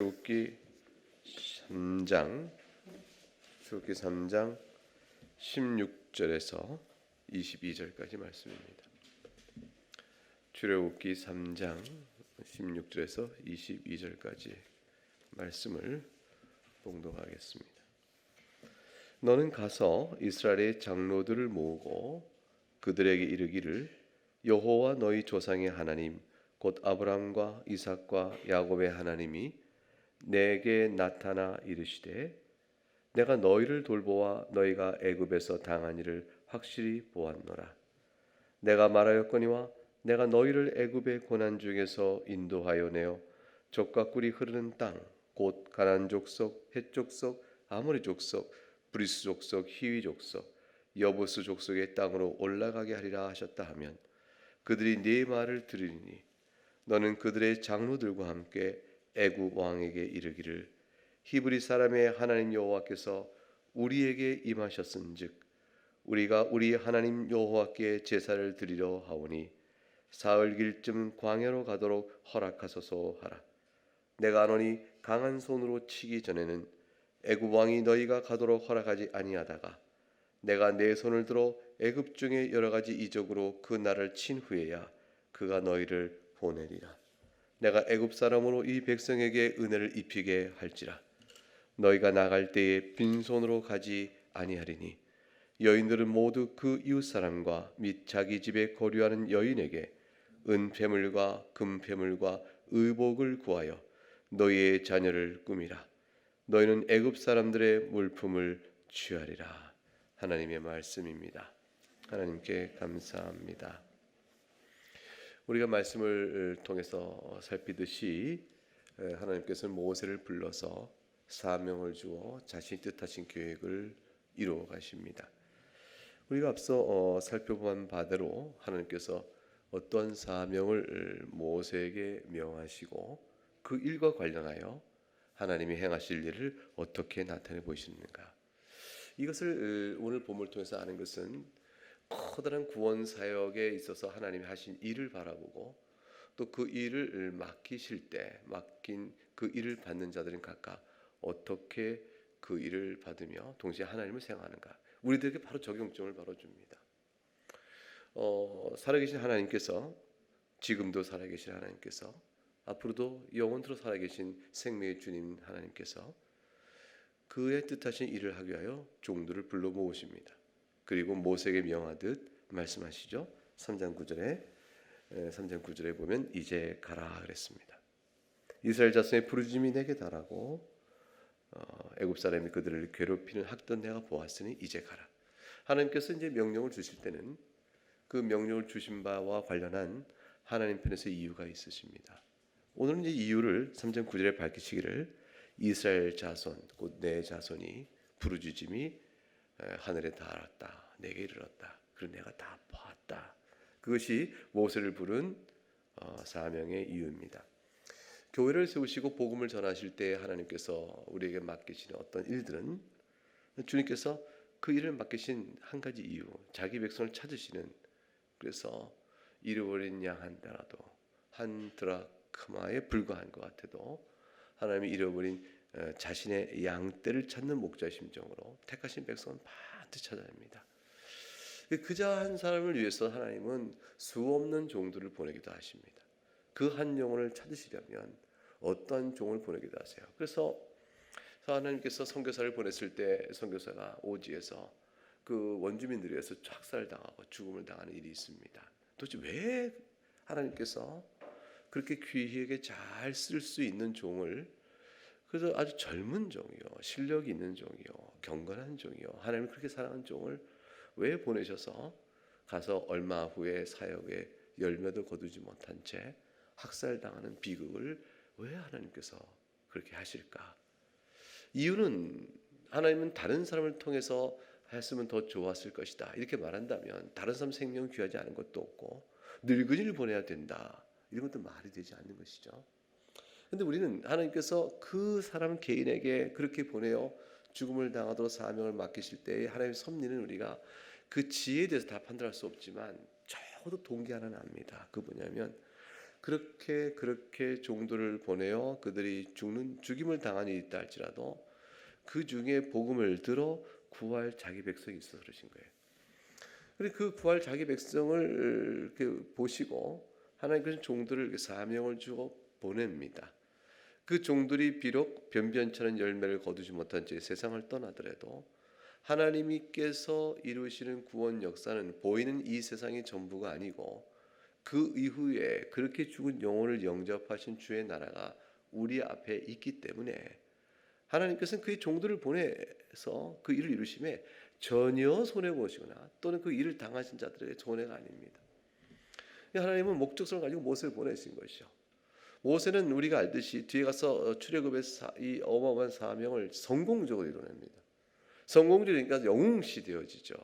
출애굽기 3장 16절에서 22절까지 말씀입니다. 출애굽기 3장 16절에서 22절까지 말씀을 봉독하겠습니다. 너는 가서 이스라엘의 장로들을 모으고 그들에게 이르기를 여호와 너희 조상의 하나님 곧 아브라함과 이삭과 야곱의 하나님이 내게 나타나 이르시되 내가 너희를 돌보아 너희가 애굽에서 당한 일을 확실히 보았노라. 내가 말하였거니와 내가 너희를 애굽의 고난 중에서 인도하여 내어 젖과 꿀이 흐르는 땅 곧 가나안 족속, 헷 족속, 아모리 족속, 브리스 족속, 히위 족속, 여부스 족속의 땅으로 올라가게 하리라 하셨다 하면 그들이 네 말을 들으리니 너는 그들의 장로들과 함께 애굽 왕에게 이르기를 히브리 사람의 하나님 여호와께서 우리에게 임하셨은즉 우리가 우리 하나님 여호와께 제사를 드리려 하오니 사흘길쯤 광야로 가도록 허락하소서 하라. 내가 아노니 강한 손으로 치기 전에는 애굽 왕이 너희가 가도록 허락하지 아니하다가 내가 내 손을 들어 애굽 중에 여러 가지 이적으로 그 나라를 친 후에야 그가 너희를 보내리라. 내가 애굽 사람으로 이 백성에게 은혜를 입히게 할지라. 너희가 나갈 때에 빈손으로 가지 아니하리니 여인들은 모두 그 이웃 사람과 및 자기 집에 거류하는 여인에게 은폐물과 금폐물과 의복을 구하여 너희의 자녀를 꾸미라. 너희는 애굽 사람들의 물품을 취하리라. 하나님의 말씀입니다. 하나님께 감사합니다. 우리가 말씀을 통해서 살피듯이 하나님께서는 모세를 불러서 사명을 주어 자신이 뜻하신 계획을 이루어 가십니다. 우리가 앞서 살펴본 바대로 하나님께서 어떤 사명을 모세에게 명하시고 그 일과 관련하여 하나님이 행하실 일을 어떻게 나타내 보이시는가. 이것을 오늘 본문을 통해서 아는 것은 커다란 구원 사역에 있어서 하나님이 하신 일을 바라보고 또 그 일을 맡기실 때 맡긴 그 일을 받는 자들은 각각 어떻게 그 일을 받으며 동시에 하나님을 생각하는가. 우리들에게 바로 적용점을 바로 줍니다. 살아계신 하나님께서 지금도 살아계신 하나님께서 앞으로도 영원토록 살아계신 생명의 주님 하나님께서 그의 뜻하신 일을 하기 위하여 종들을 불러 모으십니다. 그리고 모세에게 명하듯 말씀하시죠. 3장 9절에 보면 이제 가라 그랬습니다. 이스라엘 자손의 부르짖음이 내게 달하고 애굽 사람이 그들을 괴롭히는 학던 내가 보았으니 이제 가라. 하나님께서 이제 명령을 주실 때는 그 명령을 주신 바와 관련한 하나님 편에서 이유가 있으십니다. 오늘은 이제 이유를 3장 9절에 밝히시기를 이스라엘 자손 곧 내 자손이 부르짖음이 하늘에 닿았다. 내게 이르렀다. 그리고 내가 다 보았다. 그것이 모세를 부른 사명의 이유입니다. 교회를 세우시고 복음을 전하실 때 하나님께서 우리에게 맡기시는 어떤 일들은 주님께서 그 일을 맡기신 한 가지 이유, 자기 백성을 찾으시는, 그래서 잃어버린 양 한 따라도 한 드라크마에 불과한 것 같아도 하나님이 잃어버린 자신의 양떼를 찾는 목자의 심정으로 택하신 백성은 반드시 찾아냅니다. 그자 한 사람을 위해서 하나님은 수없는 종들을 보내기도 하십니다. 그 한 영혼을 찾으시려면 어떤 종을 보내기도 하세요. 그래서 하나님께서 선교사를 보냈을 때 선교사가 오지에서 그 원주민들에 의해서 학살당하고 죽음을 당하는 일이 있습니다. 도대체 왜 하나님께서 그렇게 귀하게 잘 쓸 수 있는 종을, 그래서 아주 젊은 종이요, 실력이 있는 종이요, 경건한 종이요, 하나님을 그렇게 사랑하는 종을 왜 보내셔서 가서 얼마 후에 사역에 열매도 거두지 못한 채 학살당하는 비극을 왜 하나님께서 그렇게 하실까? 이유는 하나님은 다른 사람을 통해서 했으면 더 좋았을 것이다 이렇게 말한다면 다른 사람 생명 귀하지 않은 것도 없고 늙은이를 보내야 된다 이런 것도 말이 되지 않는 것이죠. 그런데 우리는 하나님께서 그 사람 개인에게 그렇게 보내어 죽음을 당하도록 사명을 맡기실 때 하나님의 섭리는 우리가 그 지혜에 대해서 다 판단할 수 없지만 적어도 동기 하나는 압니다. 그 뭐냐면 그렇게 종들을 보내어 그들이 죽임을 당한 일이 있다 할지라도 그 중에 복음을 들어 구할 자기 백성이 있어서 그러신 거예요. 그리고 그 구할 자기 백성을 보시고 하나님께서 종들을 사명을 주어 보냅니다. 그 종들이 비록 변변치 않은 열매를 거두지 못한 채 세상을 떠나더라도 하나님께서 이루시는 구원 역사는 보이는 이 세상이 전부가 아니고 그 이후에 그렇게 죽은 영혼을 영접하신 주의 나라가 우리 앞에 있기 때문에 하나님께서는 그의 종들을 보내서 그 일을 이루심에 전혀 손해보시거나 또는 그 일을 당하신 자들의 손해가 아닙니다. 하나님은 목적성을 가지고 모세를 보내신 것이죠. 모세는 우리가 알듯이 뒤에 가서 출애굽의 이 어마어마한 사명을 성공적으로 이뤄냅니다. 성공적이니까 영웅시 되어지죠.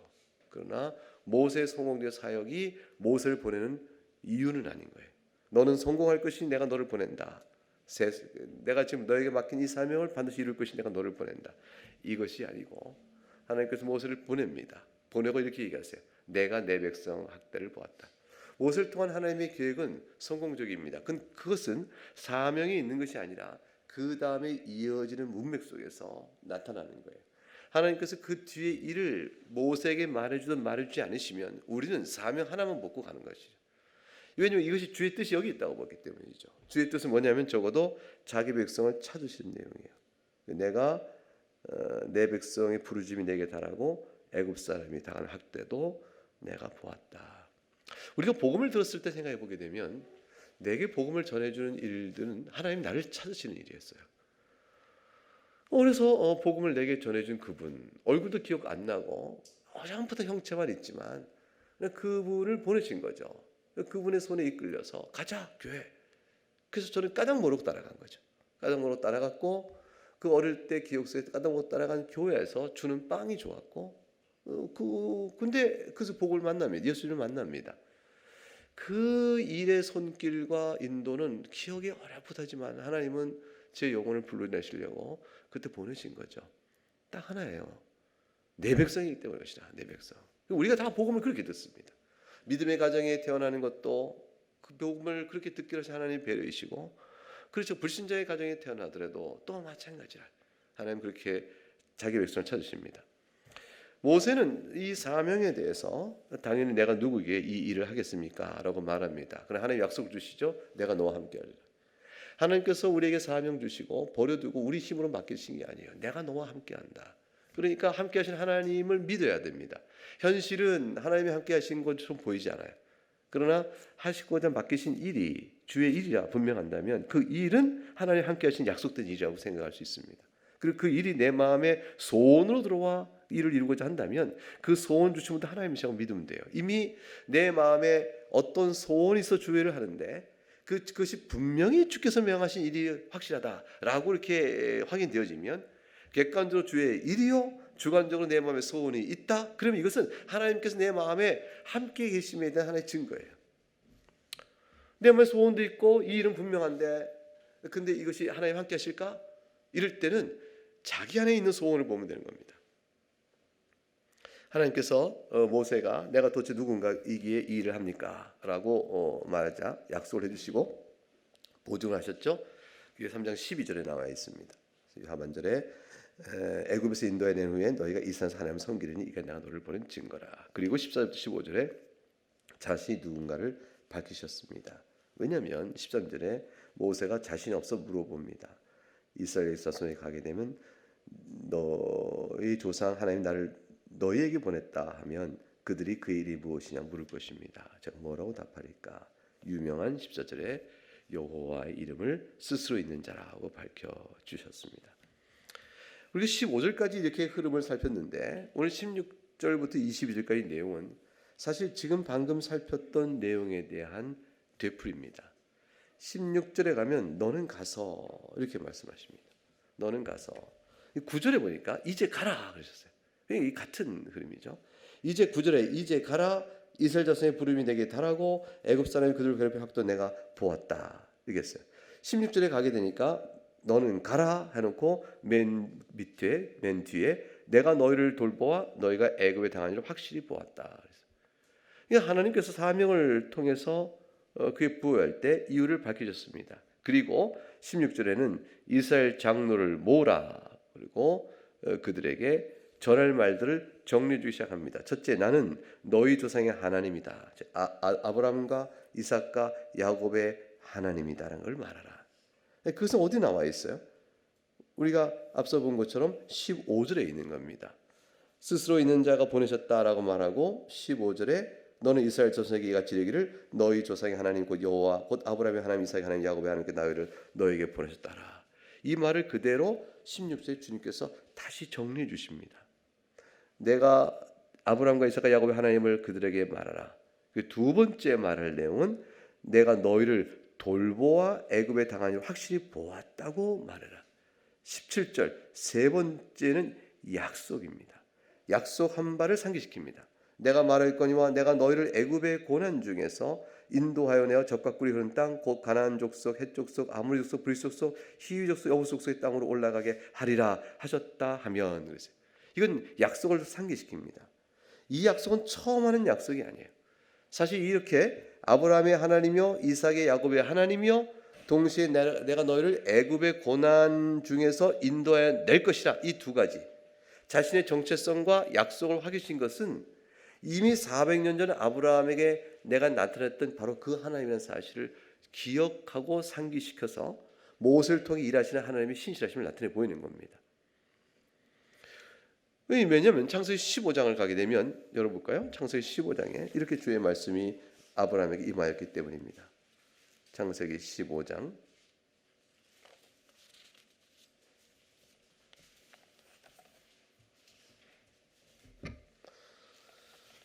그러나 모세의 성공적 사역이 모세를 보내는 이유는 아닌 거예요. 너는 성공할 것이니 내가 너를 보낸다. 내가 지금 너에게 맡긴 이 사명을 반드시 이룰 것이니 내가 너를 보낸다. 이것이 아니고 하나님께서 모세를 보냅니다. 보내고 이렇게 얘기하세요. 내가 내 백성 학대를 보았다. 모세를 통한 하나님의 계획은 성공적입니다. 그것은 사명이 있는 것이 아니라 그 다음에 이어지는 문맥 속에서 나타나는 거예요. 하나님께서 그 뒤에 일을 모세에게 말해주든 말해주지 않으시면 우리는 사명 하나만 먹고 가는 것이죠. 왜냐하면 이것이 주의 뜻이 여기 있다고 보기 때문이죠. 주의 뜻은 뭐냐면 적어도 자기 백성을 찾으시는 내용이에요. 내가 내 백성의 부르짐이 내게 달하고 애굽 사람이 당한 학대도 내가 보았다. 우리가 복음을 들었을 때 생각해 보게 되면 내게 복음을 전해주는 일들은 하나님 나를 찾으시는 일이었어요. 그래서 복음을 내게 전해준 그분 얼굴도 기억 안 나고 어장부터 형체만 있지만 그분을 보내신 거죠. 그분의 손에 이끌려서 가자 교회. 그래서 저는 까닭모르고 따라간 거죠. 까닭모르고 따라갔고 그 어릴 때 기억 속에 까닭모르고 따라간 교회에서 주는 빵이 좋았고 근데 그래서 복을 만납니다. 예수님을 만납니다. 그 일의 손길과 인도는 기억에 어렴풋하지만 하나님은 제 영혼을 불러내시려고 그때 보내신 거죠. 딱 하나예요. 내 백성이기 때문에 것이다. 내 백성. 우리가 다 복음을 그렇게 듣습니다. 믿음의 가정에 태어나는 것도 그 복음을 그렇게 듣기로 해서 하나님 배려이시고 그렇죠. 불신자의 가정에 태어나더라도 또 마찬가지라 하나님 그렇게 자기 백성을 찾으십니다. 모세는 이 사명에 대해서 당연히 내가 누구에게 이 일을 하겠습니까? 라고 말합니다. 그러나 하나님 약속 주시죠. 내가 너와 함께 하리라. 하나님께서 우리에게 사명 주시고 버려두고 우리 힘으로 맡기신 게 아니에요. 내가 너와 함께 한다. 그러니까 함께 하신 하나님을 믿어야 됩니다. 현실은 하나님이 함께 하신 것처럼 보이지 않아요. 그러나 하시고자 맡기신 일이 주의 일이라 분명한다면 그 일은 하나님 함께 하신 약속된 일이라고 생각할 수 있습니다. 그리고 그 일이 내 마음에 소원으로 들어와 일을 이루고자 한다면 그 소원 주신 분도 하나님이시라고 믿으면 돼요. 이미 내 마음에 어떤 소원이 있어 주의를 하는데 그것이 분명히 주께서 명하신 일이 확실하다라고 이렇게 확인되어지면 객관적으로 주의 일이요 주관적으로 내 마음에 소원이 있다. 그러면 이것은 하나님께서 내 마음에 함께 계심에 대한 하나의 증거예요. 내 마음에 소원도 있고 이 일은 분명한데 근데 이것이 하나님 함께 하실까? 이럴 때는 자기 안에 있는 소원을 보면 되는 겁니다. 하나님께서 모세가 내가 도대체 누군가이기에 이 일을 합니까? 라고 말하자 약속을 해주시고 보증을 하셨죠. 그게 3장 12절에 나와 있습니다. 하반절에 애굽에서 인도해낸 후에 너희가 이 산에서 하나님을 섬기리니 이게 내가 너를 보낸 증거라. 그리고 14절부터 15절에 자신이 누군가를 밝히셨습니다. 왜냐하면 13절에 모세가 자신이 없어 물어봅니다. 이스라엘 자손에 가게 되면 너희 조상 하나님 나를 너희에게 보냈다 하면 그들이 그 일이 무엇이냐 물을 것입니다. 제가 뭐라고 답하리까? 유명한 14절에 여호와의 이름을 스스로 있는 자라고 밝혀주셨습니다. 우리가 15절까지 이렇게 흐름을 살폈는데 오늘 16절부터 22절까지 내용은 사실 지금 방금 살폈던 내용에 대한 되풀이입니다. 16절에 가면 너는 가서 이렇게 말씀하십니다. 너는 가서 9절에 보니까 이제 가라 그러셨어요. 이 같은 흐름이죠. 이제 9절에 이제 가라 이스라엘 자손의 부름이 내게 달하고 애굽 사람이 그들을 괴롭힌 학도 내가 보았다 이랬어요. 16절에 가게 되니까 너는 가라 해놓고 맨 밑에 맨 뒤에 내가 너희를 돌보아 너희가 애굽에 당한 일을 확실히 보았다. 그러니까 하나님께서 사명을 통해서 그에 부여할 때 이유를 밝혀줬습니다. 그리고 16절에는 이스라엘 장로를 모으라. 그리고 그들에게 전할 말들을 정리해 주기 시작합니다. 첫째, 나는 너희 조상의 하나님이다. 아브라함과 이삭과 야곱의 하나님이다라는 걸 말하라. 그것은 어디 나와 있어요? 우리가 앞서 본 것처럼 15절에 있는 겁니다. 스스로 있는 자가 보내셨다라고 말하고 15절에 너는 이스라엘 자손에게 이같이 이르기를 너희 조상의 하나님 곧 여호와 곧 아브라함의 하나님 이삭의 하나님 야곱의 하나님께 나를 너에게 보내셨다라. 이 말을 그대로 16절에 주님께서 다시 정리해 주십니다. 내가 아브라함과 이삭과 야곱의 하나님을 그들에게 말하라. 그 두 번째 말할 내용은 내가 너희를 돌보아 애굽에 당한 일을 확실히 보았다고 말해라. 17절 세 번째는 약속입니다. 약속 한 발을 상기시킵니다. 내가 말할거니와 내가 너희를 애굽의 고난 중에서 인도하여 내어 젖과 꿀이 흐르는 땅 곧 가나안 족속, 헷 족속, 아모리 족속, 브리스 족속, 히위 족속, 여부 족속의 땅으로 올라가게 하리라 하셨다 하면 그랬어요. 이건 약속을 상기시킵니다. 이 약속은 처음 하는 약속이 아니에요. 사실 이렇게 아브라함의 하나님이요 이삭의 야곱의 하나님이요 동시에 내가 너희를 애굽의 고난 중에서 인도하여 낼 것이라 이 두 가지 자신의 정체성과 약속을 확인하신 것은 이미 400년 전 아브라함에게 내가 나타났던 바로 그 하나님이라는 사실을 기억하고 상기시켜서 모세를 통해 일하시는 하나님의 신실하심을 나타내 보이는 겁니다. 왜냐하면 창세기 15장을 가게 되면 열어볼까요? 창세기 15장에 이렇게 주의 말씀이 아브라함에게 임하였기 때문입니다. 창세기 15장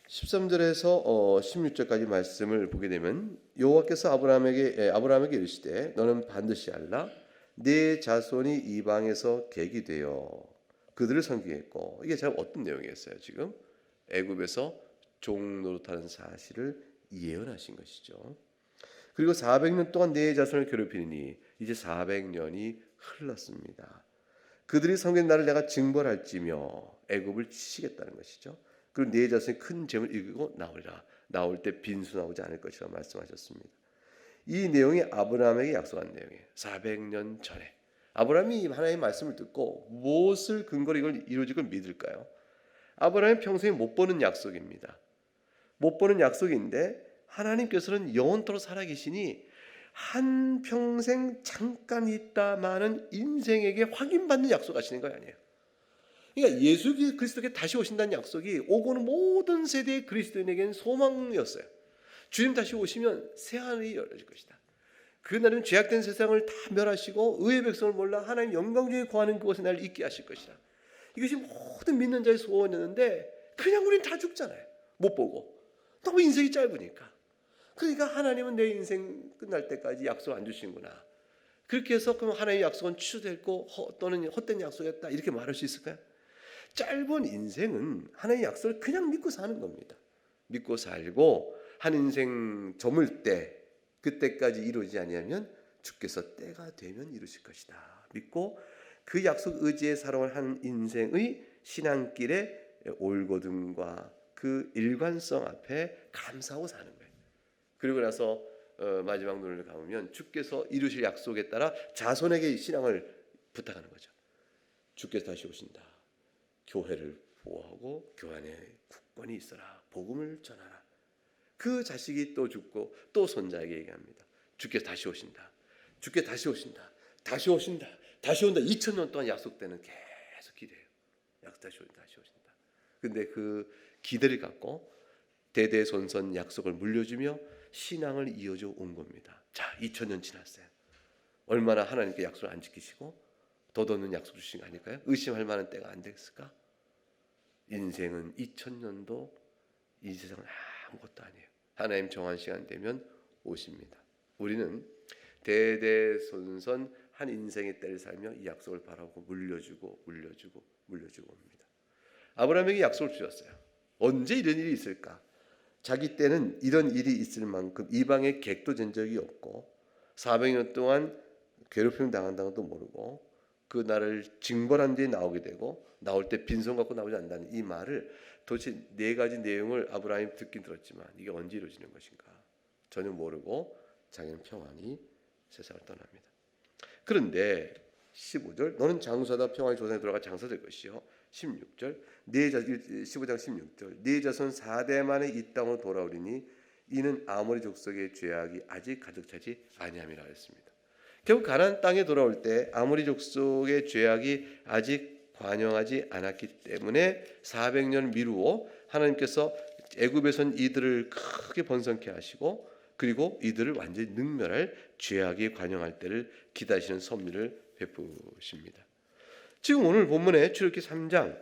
13절에서 16절까지 말씀을 보게 되면 여호와께서 아브라함에게 이르시되 너는 반드시 알라 네 자손이 이방에서 객이 되어 그들을 섬기겠고 이게 참 어떤 내용이었어요? 지금 애굽에서 종노릇하는 사실을 예언하신 것이죠. 그리고 400년 동안 네 자손을 괴롭히니 이제 400년이 흘렀습니다. 그들이 섬긴 나를 내가 징벌할지며 애굽을 치시겠다는 것이죠. 그리고 네 자손이 큰 재물을 이기고 나오리라. 나올 때 빈수 나오지 않을 것이라고 말씀하셨습니다. 이 내용이 아브라함에게 약속한 내용이에요. 400년 전에 아브라함이 하나님의 말씀을 듣고 무엇을 근거로 이걸 이루어질 걸 믿을까요? 아브라함이 평생에 못 보는 약속입니다. 못 보는 약속인데 하나님께서는 영원토록 살아계시니 한평생 잠깐 있다마는 인생에게 확인받는 약속하시는 거 아니에요. 그러니까 예수 그리스도께 다시 오신다는 약속이 오고는 모든 세대의 그리스도인에게는 소망이었어요. 주님 다시 오시면 새하늘이 열어질 것이다. 그날은 죄악된 세상을 다 멸하시고 의의 백성을 몰라 하나님 영광 중에 거하는 그곳에 나를 있게 하실 것이다. 이것이 모든 믿는 자의 소원이었는데 그냥 우린 다 죽잖아요. 못 보고. 너무 인생이 짧으니까. 그러니까 하나님은 내 인생 끝날 때까지 약속 안 주시는구나. 그렇게 해서 그럼 하나님의 약속은 취소됐고 또는 헛된 약속이었다 이렇게 말할 수 있을까요? 짧은 인생은 하나님의 약속을 그냥 믿고 사는 겁니다. 믿고 살고 한 인생 저물 때 그때까지 이루어지지 아니하면 주께서 때가 되면 이루실 것이다. 믿고 그 약속 의지에 살아온 인생의 신앙길의 올곧음과 그 일관성 앞에 감사하고 사는 거예요. 그리고 나서 마지막 눈을 감으면 주께서 이루실 약속에 따라 자손에게 신앙을 부탁하는 거죠. 주께서 다시 오신다. 교회를 보호하고 교회 안에 굳건히 있어라. 복음을 전하라. 그 자식이 또 죽고 또 손자에게 얘기합니다. 주께서 다시 오신다. 주께서 다시 오신다. 다시 오신다. 다시 온다. 2000년 동안 약속되는 계속 기대해요. 다시 오신다. 다시 오신다. 근데 그 기대를 갖고 대대손손 약속을 물려주며 신앙을 이어져 온 겁니다. 자, 2000년 지났어요. 얼마나 하나님께 약속을 안 지키시고 덧없는 약속 주신 거 아닐까요? 의심할 만한 때가 안 됐을까? 인생은 2000년도 이 세상은 아무것도 아니에요. 하나님 정한 시간 되면 오십니다. 우리는 대대손손 한 인생의 때를 살며 이 약속을 바라고 물려주고 옵니다. 아브라함에게 약속을 주셨어요. 언제 이런 일이 있을까? 자기 때는 이런 일이 있을 만큼 이방에 객도 된 적이 없고 400년 동안 괴롭힘을 당한다는 것도 모르고 그 나를 징벌한 뒤에 나오게 되고 나올 때 빈손 갖고 나오지 않는다는 이 말을 도대체 네 가지 내용을 아브라함이 듣긴 들었지만 이게 언제 이루어지는 것인가? 전혀 모르고 자기는 평안히 세상을 떠납니다. 그런데 15절 너는 장수하다 평안히 조상에 돌아가 장사될 것이요. 16절 15장 16절 네 자손 4대 만에 이 땅으로 돌아오리니 이는 아모리 족속의 죄악이 아직 가득 차지 아니함이라 했습니다. 결국 가나안 땅에 돌아올 때 아모리 족속의 죄악이 아직 관영하지 않았기 때문에 400년 미루어 하나님께서 애굽에선 이들을 크게 번성케 하시고 그리고 이들을 완전히 능멸할 죄악이 관영할 때를 기다리시는 섭리를 베푸십니다. 지금 오늘 본문의 출애굽기 3장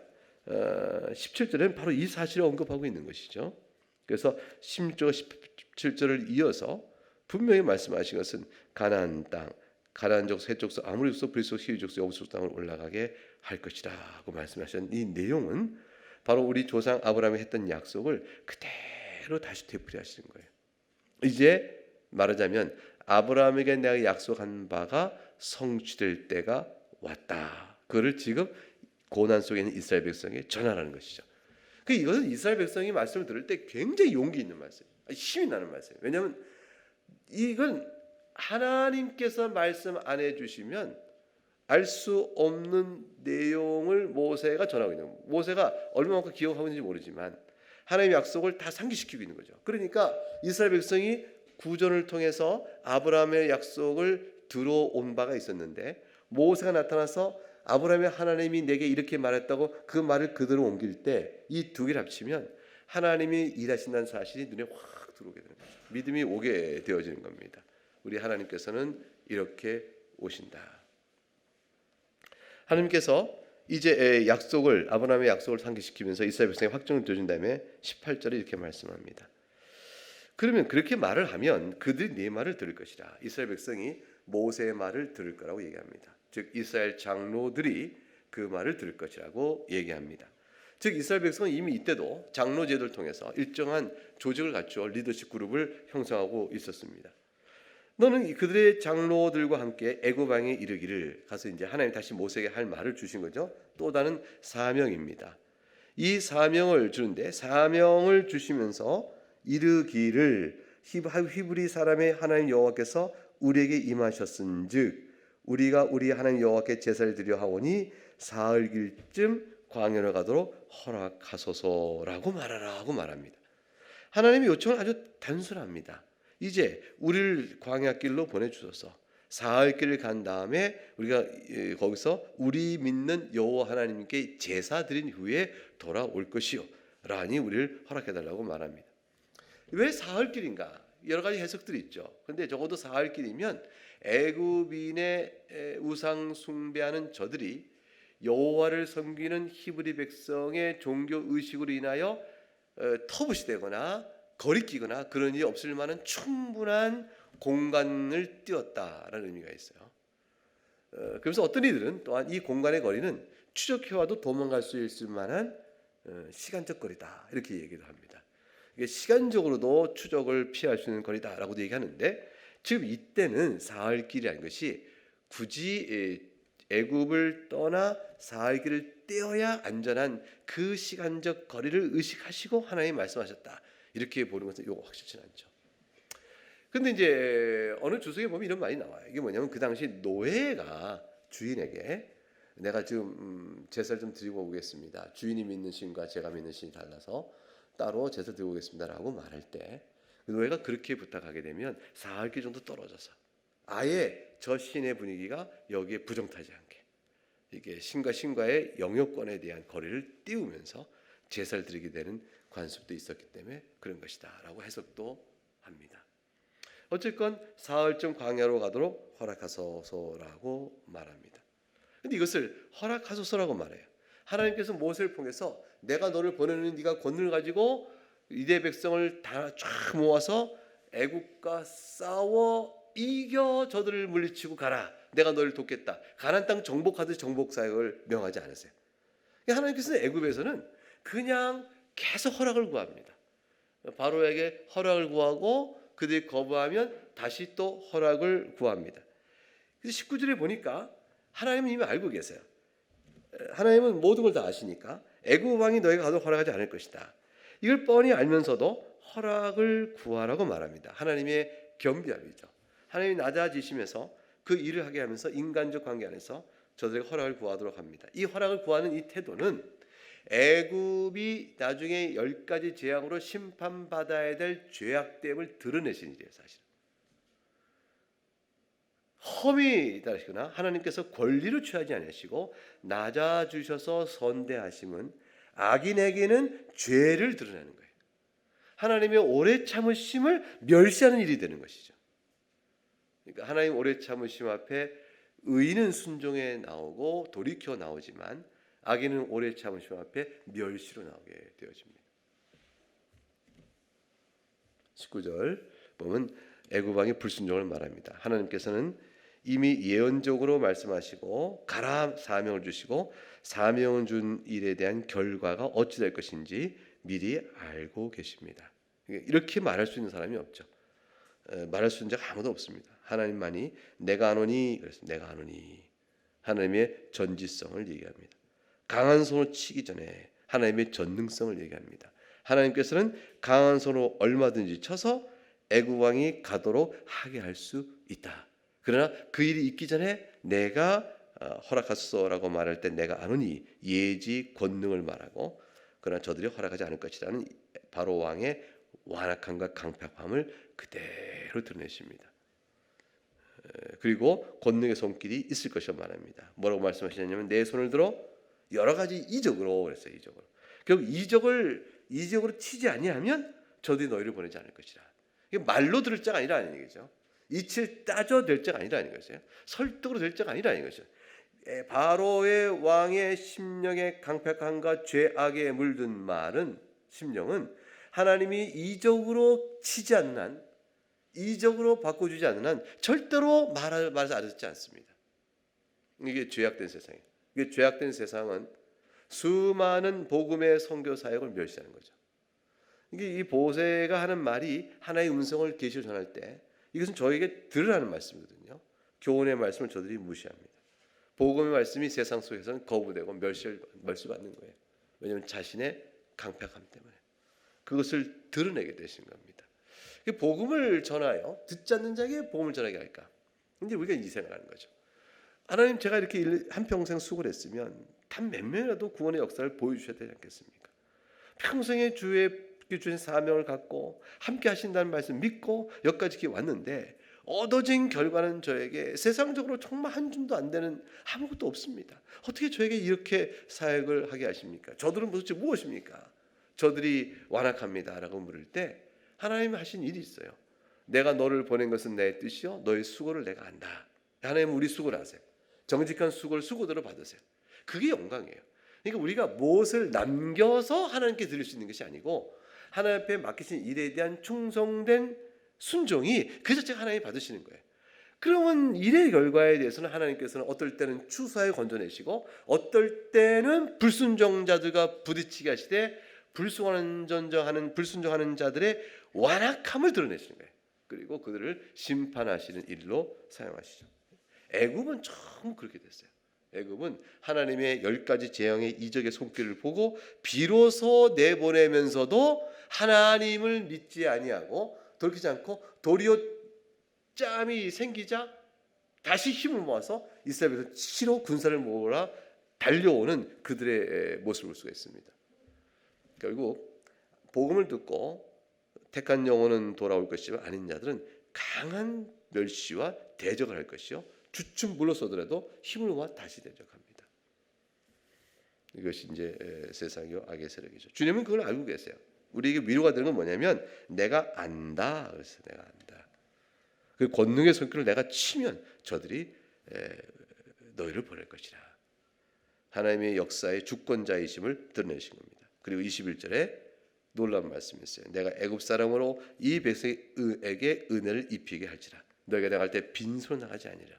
17절에는 바로 이 사실을 언급하고 있는 것이죠. 그래서 16절 17절을 이어서 분명히 말씀하신 것은 가나안 땅, 가나안족, 셋족속, 아모리 족속, 브리스족, 히위 족속, 여부 족속 땅을 올라가게 할 것이라고 말씀하신 이 내용은 바로 우리 조상 아브라함이 했던 약속을 그대로 다시 되풀이하시는 거예요. 이제 말하자면 아브라함에게 내가 약속한 바가 성취될 때가 왔다. 그를 지금 고난 속에 있는 이스라엘 백성에 전하라는 것이죠. 이것은 이스라엘 백성이 말씀을 들을 때 굉장히 용기 있는 말씀, 힘이 나는 말씀이에요. 왜냐하면 이건 하나님께서 말씀 안 해주시면 알 수 없는 내용을 모세가 전하고 있는 거예요. 모세가 얼마만큼 기억하고 있는지 모르지만 하나님의 약속을 다 상기시키고 있는 거죠. 그러니까 이스라엘 백성이 구전을 통해서 아브라함의 약속을 들어온 바가 있었는데 모세가 나타나서 아브라함의 하나님이 내게 이렇게 말했다고 그 말을 그대로 옮길 때 이 두 개를 합치면 하나님이 일하신다는 사실이 눈에 확 들어오게 되는 거죠. 믿음이 오게 되어지는 겁니다. 우리 하나님께서는 이렇게 오신다. 하나님께서 이제 약속을 아브라함의 약속을 상기시키면서 이스라엘 백성에 확정을 드린 다음에 18절에 이렇게 말씀합니다. 그러면 그렇게 말을 하면 그들이 네 말을 들을 것이라. 이스라엘 백성이 모세의 말을 들을 거라고 얘기합니다. 즉 이스라엘 장로들이 그 말을 들을 것이라고 얘기합니다. 즉 이스라엘 백성은 이미 이때도 장로 제도를 통해서 일정한 조직을 갖추어 리더십 그룹을 형성하고 있었습니다. 너는 그들의 장로들과 함께 애굽 왕에 이르기를 가서 이제 하나님 다시 모세에게 할 말을 주신 거죠. 또 다른 사명입니다. 이 사명을 주는데 사명을 주시면서 이르기를 히브리 사람의 하나님 여호와께서 우리에게 임하셨은즉 우리가 우리 하나님 여호와께 제사를 드려 하오니 사흘길쯤 광야를 가도록 허락하소서라고 말하라고 말합니다. 하나님의 요청은 아주 단순합니다. 이제 우리를 광야길로 보내주소서. 사흘길을 간 다음에 우리가 거기서 우리 믿는 여호와 하나님께 제사 드린 후에 돌아올 것이요 라니 우리를 허락해달라고 말합니다. 왜 사흘길인가? 여러 가지 해석들이 있죠. 근데 적어도 사흘길이면 애굽인의 우상 숭배하는 저들이 여호와를 섬기는 히브리 백성의 종교 의식으로 인하여 터부시 되거나 거리끼거나 그런 일이 없을 만한 충분한 공간을 띄웠다라는 의미가 있어요. 그래서 어떤 이들은 또한 이 공간의 거리는 추적해와도 도망갈 수 있을 만한 시간적 거리다 이렇게 얘기도 합니다. 이게 시간적으로도 추적을 피할 수 있는 거리다라고도 얘기하는데 지금 이때는 사흘길이라는 것이 굳이 애굽을 떠나 사흘길을 떼어야 안전한 그 시간적 거리를 의식하시고 하나님이 말씀하셨다. 이렇게 보는 것은 이거 확실치 않죠. 근데 이제 어느 주석에 보면 이런 말이 나와요. 이게 뭐냐면 그 당시 노예가 주인에게 내가 지금 제사를 좀 드리고 오겠습니다. 주인이 믿는 신과 제가 믿는 신이 달라서 따로 제사 드리고 오겠습니다라고 말할 때 노예가 그렇게 부탁하게 되면 사흘길 정도 떨어져서 아예 저 신의 분위기가 여기에 부정타지 않게 이게 신과 신과의 영역권에 대한 거리를 띄우면서 제사를 드리게 되는 관습도 있었기 때문에 그런 것이다라고 해석도 합니다. 어쨌건 사흘쯤 광야로 가도록 허락하소서라고 말합니다. 근데 이것을 허락하소서라고 말해요. 하나님께서 모세를 통해서 내가 너를 보내는 네가 권능을 가지고 이대 백성을 다 쫙 모아서 애국과 싸워 이겨 저들을 물리치고 가라. 내가 너를 돕겠다. 가나안 땅 정복하듯이 정복 사역을 명하지 않으세요. 하나님께서는 애굽에서는 그냥 계속 허락을 구합니다. 바로에게 허락을 구하고 그들이 거부하면 다시 또 허락을 구합니다. 그래서 19절에 보니까 하나님은 이미 알고 계세요. 하나님은 모든 걸 다 아시니까 애굽 왕이 너희가 가도록 허락하지 않을 것이다. 이걸 뻔히 알면서도 허락을 구하라고 말합니다. 하나님의 겸비함이죠. 하나님이 낮아지시면서 그 일을 하게 하면서 인간적 관계 안에서 저들에게 허락을 구하도록 합니다. 이 허락을 구하는 이 태도는 애굽이 나중에 10가지 재앙으로 심판받아야 될 죄악됨을 드러내신 일이에요. 사실 험히 따르시거나 하나님께서 권리를 취하지 아니하시고 낮아주셔서 선대하심은 악인에게는 죄를 드러내는 거예요. 하나님의 오래 참으심을 멸시하는 일이 되는 것이죠. 그러니까 하나님 오래 참으심 앞에 의인은 순종에 나오고 돌이켜 나오지만 악인은 오래 참으심 앞에 멸시로 나오게 되어집니다. 19절 보면 애굽 왕의 불순종을 말합니다. 하나님께서는 이미 예언적으로 말씀하시고 가라 사명을 주시고 사명을 준 일에 대한 결과가 어찌 될 것인지 미리 알고 계십니다. 이렇게 말할 수 있는 사람이 없죠. 말할 수 있는 자가 아무도 없습니다. 하나님만이 내가 아노니, 그래서 내가 아노니 하나님의 전지성을 얘기합니다. 강한 손으로 치기 전에 하나님의 전능성을 얘기합니다. 하나님께서는 강한 손으로 얼마든지 쳐서 애굽 왕이 가도록 하게 할 수 있다. 그러나 그 일이 있기 전에 내가 허락하소서라고 말할 때 내가 아노니 예지 권능을 말하고, 그러나 저들이 허락하지 않을 것이라는 바로 왕의 완악함과 강팍함을 그대로 드러내십니다. 그리고 권능의 손길이 있을 것이라고 말합니다. 뭐라고 말씀하시냐면 내 손을 들어 여러 가지 이적으로 그랬어요. 이적으로. 결국 이적으로 치지 아니하면 저들이 너희를 보내지 않을 것이라. 이게 말로 들을 자가 아니라는 얘기죠. 이치를 따져 될 자가 아니라는 것이에요. 설득으로 될 자가 아니라는 것이죠. 바로의 왕의 심령의 강팍함과 죄악에 물든 말은 심령은 하나님이 이적으로 치지 않는 한, 이적으로 바꿔주지 않는 한 절대로 말을 알아듣지 않습니다. 이게 죄악된 세상이에요. 이게 죄악된 세상은 수많은 복음의 선교 사역을 멸시하는 거죠. 이게 이 보세가 하는 말이 하나의 음성을 계시로 전할 때 이것은 저에게 들으라는 말씀이거든요. 교훈의 말씀을 저들이 무시합니다. 복음의 말씀이 세상 속에서는 거부되고 멸시받는 거예요. 왜냐하면 자신의 강팍함 때문에 그것을 드러내게 되신 겁니다. 복음을 전하여 듣지 않는 자에게 복음을 전하게 할까? 근데 우리가 이 생각을 하는 거죠. 하나님, 제가 이렇게 한평생 수고를 했으면 단 몇 명이라도 구원의 역사를 보여주셔야 되지 않겠습니까? 평생의 주신 사명을 갖고 함께 하신다는 말씀 믿고 여기까지 이렇게 왔는데 얻어진 결과는 저에게 세상적으로 정말 한 줌도 안 되는 아무것도 없습니다. 어떻게 저에게 이렇게 사역을 하게 하십니까? 저들은 도대체 무엇입니까? 저들이 완악합니다라고 물을 때 하나님이 하신 일이 있어요. 내가 너를 보낸 것은 내 뜻이요 너의 수고를 내가 안다. 하나님은 우리 수고를 하세요. 정직한 수고대로 받으세요. 그게 영광이에요. 그러니까 우리가 무엇을 남겨서 하나님께 드릴 수 있는 것이 아니고 하나님 앞에 맡기신 일에 대한 충성된 순종이 그 자체가 하나님이 받으시는 거예요. 그러면 일의 결과에 대해서는 하나님께서는 어떨 때는 추수하여 건져내시고 어떨 때는 불순종자들과 부딪히게 하시되 불순종하는 자들의 완악함을 드러내시는 거예요. 그리고 그들을 심판하시는 일로 사용하시죠. 애굽은 처음 그렇게 됐어요. 애굽은 하나님의 10가지 재앙의 이적의 손길을 보고 비로소 내보내면서도 하나님을 믿지 아니하고 돌이키지 않고 도리어 짬이 생기자 다시 힘을 모아서 이스라엘에서 치로 군사를 모으라 달려오는 그들의 모습을 볼 수가 있습니다. 결국 복음을 듣고 택한 영혼은 돌아올 것이지만 아닌 자들은 강한 멸시와 대적을 할 것이요 주춤 물러서더라도 힘을 모아 다시 대적합니다. 이것이 이제 세상의 악의 세력이죠. 주님은 그걸 알고 계세요. 우리에게 위로가 되는 건 뭐냐면 내가 안다. 그래서 내가 안다. 그 권능의 손길을 내가 치면 저들이 너희를 보낼 것이라. 하나님의 역사의 주권자이심을 드러내신 겁니다. 그리고 21절에 놀라운 말씀이 있어요. 내가 애굽 사람으로 이 백성에게 은혜를 입히게 할지라. 너희가 나갈 때 빈손 나가지 아니라.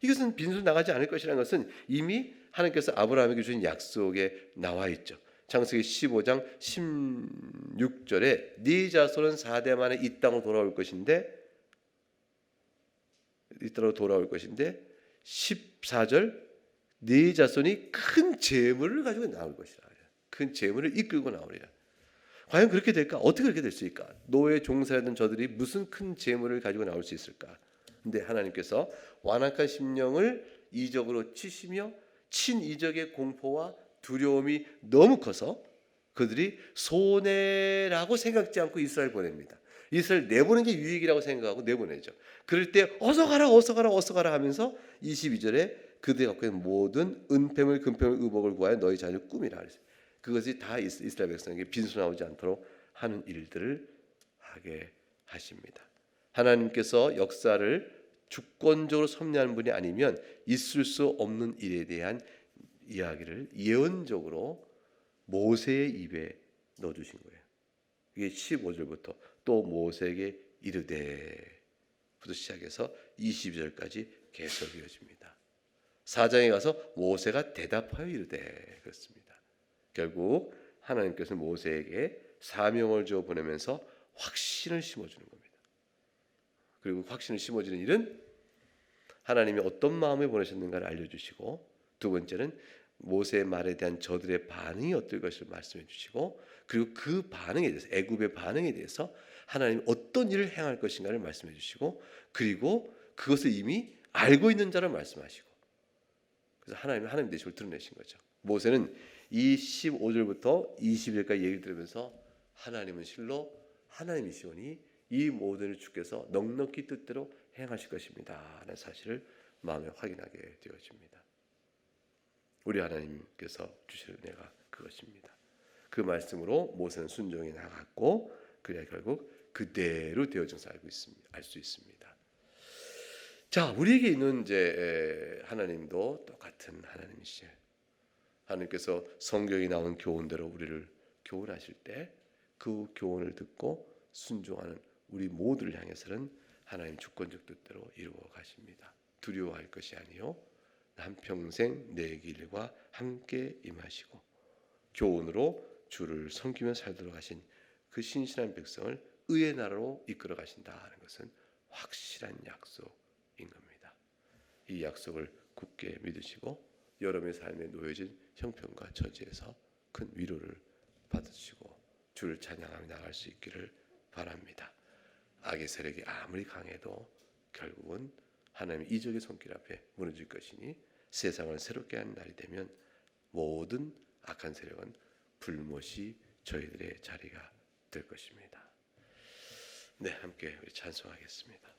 이것은 빈손 나가지 않을 것이라는 것은 이미 하나님께서 아브라함에게 주신 약속에 나와 있죠. 창세기 15장 16절에 네 자손은 4대 만에 이 땅으로 돌아올 것인데 14절 네 자손이 큰 재물을 가지고 나올 것이라. 큰 재물을 이끌고 나오리라. 과연 그렇게 될까? 어떻게 그렇게 될 수 있을까? 노예 종사하던 저들이 무슨 큰 재물을 가지고 나올 수 있을까? 근데 하나님께서 완악한 심령을 이적으로 치시며 친이적의 공포와 두려움이 너무 커서 그들이 손해라고 생각지 않고 이스라엘 보냅니다. 이스라엘 내보낸 게 유익이라고 생각하고 내보내죠. 그럴 때 어서 가라 어서 가라 어서 가라 하면서 22절에 그들이 갖고 있는 모든 은폐물 금폐물 의복을 구하여 너희 자녀를 꾸미라 그랬어요. 그것이 다 이스라엘 백성에게 빈손하지 않도록 하는 일들을 하게 하십니다. 하나님께서 역사를 주권적으로 섭리하는 분이 아니면 있을 수 없는 일에 대한 이야기를 예언적으로 모세의 입에 넣어주신 거예요. 이게 15절부터 또 모세에게 이르되부터 시작해서 22절까지 계속 이어집니다. 4장에 가서 모세가 대답하여 이르되 그렇습니다. 결국 하나님께서 모세에게 사명을 주어 보내면서 확신을 심어주는 겁니다. 그리고 확신을 심어주는 일은 하나님이 어떤 마음에 보내셨는가를 알려주시고, 두 번째는 모세의 말에 대한 저들의 반응이 어떨 것을 말씀해 주시고, 그리고 그 반응에 대해서 애굽의 반응에 대해서 하나님이 어떤 일을 행할 것인가를 말씀해 주시고, 그리고 그것을 이미 알고 있는 자를 말씀하시고, 그래서 하나님 되심을 드러내신 거죠. 모세는 이 15절부터 20절까지 얘기를 들으면서 하나님은 실로 하나님이시오니 이 모든 주께서 넉넉히 뜻대로 행하실 것입니다 라는 사실을 마음에 확인하게 되어집니다. 우리 하나님께서 주실 은혜가 그것입니다. 그 말씀으로 모세는 순종해 나갔고, 그래야 결국 그대로 되어져서 알 수 있습니다. 자, 우리에게 있는 이제 하나님도 똑같은 하나님이시죠. 하나님께서 성경에 나온 교훈대로 우리를 교훈하실 때 그 교훈을 듣고 순종하는 우리 모두를 향해서는 하나님 주권적 뜻대로 이루어 가십니다. 두려워할 것이 아니요 한평생 내 길과 함께 임하시고 교훈으로 주를 섬기며 살도록 하신 그 신실한 백성을 의의 나라로 이끌어 가신다는 것은 확실한 약속인 겁니다. 이 약속을 굳게 믿으시고 여러분의 삶에 놓여진 형편과 처지에서 큰 위로를 받으시고 주를 찬양하며 나갈 수 있기를 바랍니다. 악의 세력이 아무리 강해도 결국은 하나님의 이적의 손길 앞에 무너질 것이니 세상을 새롭게 하는 날이 되면 모든 악한 세력은 불못이 저희들의 자리가 될 것입니다. 네, 함께 우리 찬송하겠습니다.